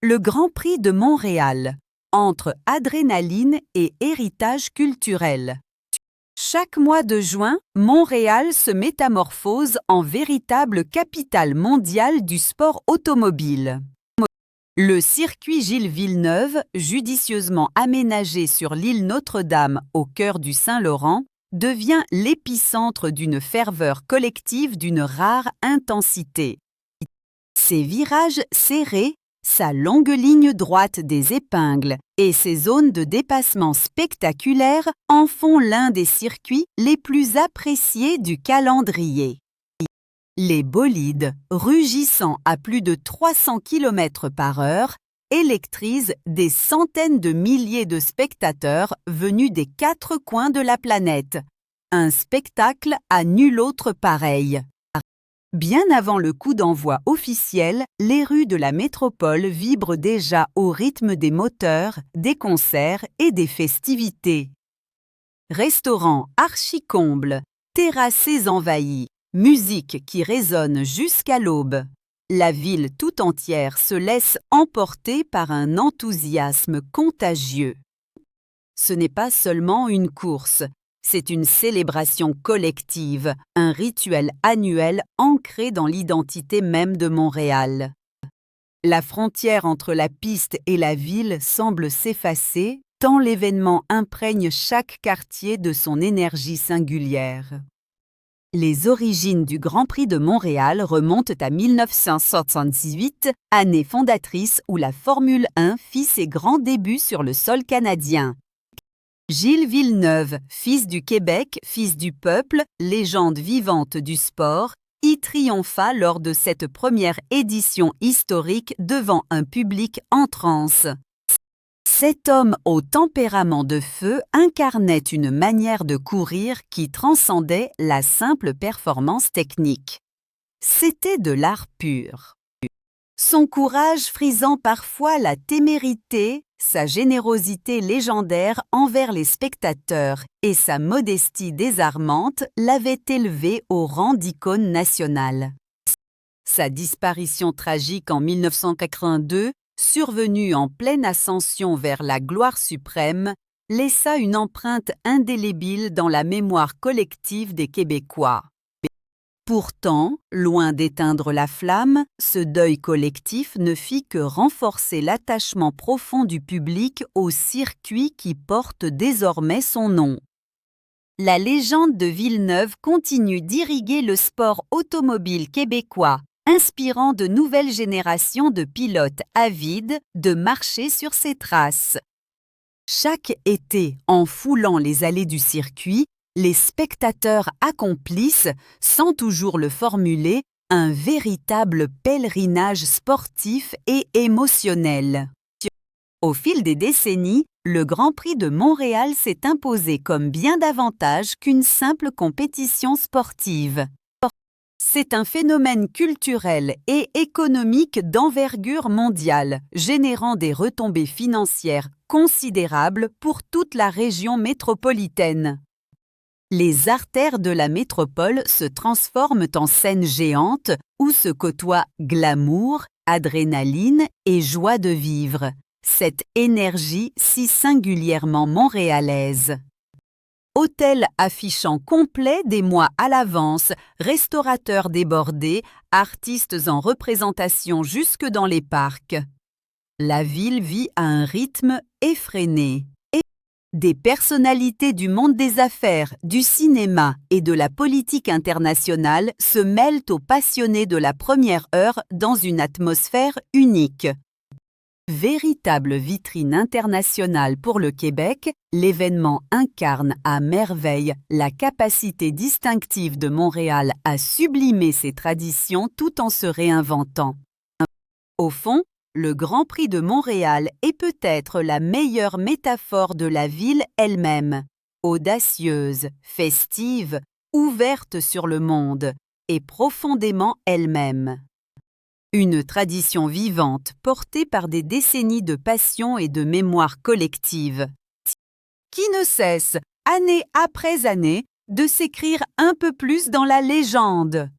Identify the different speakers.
Speaker 1: Le Grand Prix de Montréal, entre adrénaline et héritage culturel. Chaque mois de juin, Montréal se métamorphose en véritable capitale mondiale du sport automobile. Le circuit Gilles Villeneuve, judicieusement aménagé sur l'île Notre-Dame au cœur du Saint-Laurent, devient l'épicentre d'une ferveur collective d'une rare intensité. Ses virages serrés, sa longue ligne droite des épingles et ses zones de dépassement spectaculaires en font l'un des circuits les plus appréciés du calendrier. Les bolides, rugissant à plus de 300 km/h, électrisent des centaines de milliers de spectateurs venus des quatre coins de la planète. Un spectacle à nul autre pareil. Bien avant le coup d'envoi officiel, les rues de la métropole vibrent déjà au rythme des moteurs, des concerts et des festivités. Restaurants archi-combles, terrassées envahies, musique qui résonne jusqu'à l'aube. La ville tout entière se laisse emporter par un enthousiasme contagieux. Ce n'est pas seulement une course. C'est une célébration collective, un rituel annuel ancré dans l'identité même de Montréal. La frontière entre la piste et la ville semble s'effacer, tant l'événement imprègne chaque quartier de son énergie singulière. Les origines du Grand Prix de Montréal remontent à 1978, année fondatrice où la Formule 1 fit ses grands débuts sur le sol canadien. Gilles Villeneuve, fils du Québec, fils du peuple, légende vivante du sport, y triompha lors de cette première édition historique devant un public en transe. Cet homme au tempérament de feu incarnait une manière de courir qui transcendait la simple performance technique. C'était de l'art pur. Son courage frisant parfois la témérité, sa générosité légendaire envers les spectateurs et sa modestie désarmante l'avaient élevé au rang d'icône nationale. Sa disparition tragique en 1982, survenue en pleine ascension vers la gloire suprême, laissa une empreinte indélébile dans la mémoire collective des Québécois. Pourtant, loin d'éteindre la flamme, ce deuil collectif ne fit que renforcer l'attachement profond du public au circuit qui porte désormais son nom. La légende de Villeneuve continue d'irriguer le sport automobile québécois, inspirant de nouvelles générations de pilotes avides de marcher sur ses traces. Chaque été, en foulant les allées du circuit, les spectateurs accomplissent, sans toujours le formuler, un véritable pèlerinage sportif et émotionnel. Au fil des décennies, le Grand Prix de Montréal s'est imposé comme bien davantage qu'une simple compétition sportive. C'est un phénomène culturel et économique d'envergure mondiale, générant des retombées financières considérables pour toute la région métropolitaine. Les artères de la métropole se transforment en scènes géantes où se côtoient glamour, adrénaline et joie de vivre, cette énergie si singulièrement montréalaise. Hôtels affichant complet des mois à l'avance, restaurateurs débordés, artistes en représentation jusque dans les parcs. La ville vit à un rythme effréné. Des personnalités du monde des affaires, du cinéma et de la politique internationale se mêlent aux passionnés de la première heure dans une atmosphère unique. Véritable vitrine internationale pour le Québec, l'événement incarne à merveille la capacité distinctive de Montréal à sublimer ses traditions tout en se réinventant. Au fond, le Grand Prix de Montréal est peut-être la meilleure métaphore de la ville elle-même, audacieuse, festive, ouverte sur le monde et profondément elle-même. Une tradition vivante portée par des décennies de passion et de mémoire collective, qui ne cesse, année après année, de s'écrire un peu plus dans la légende.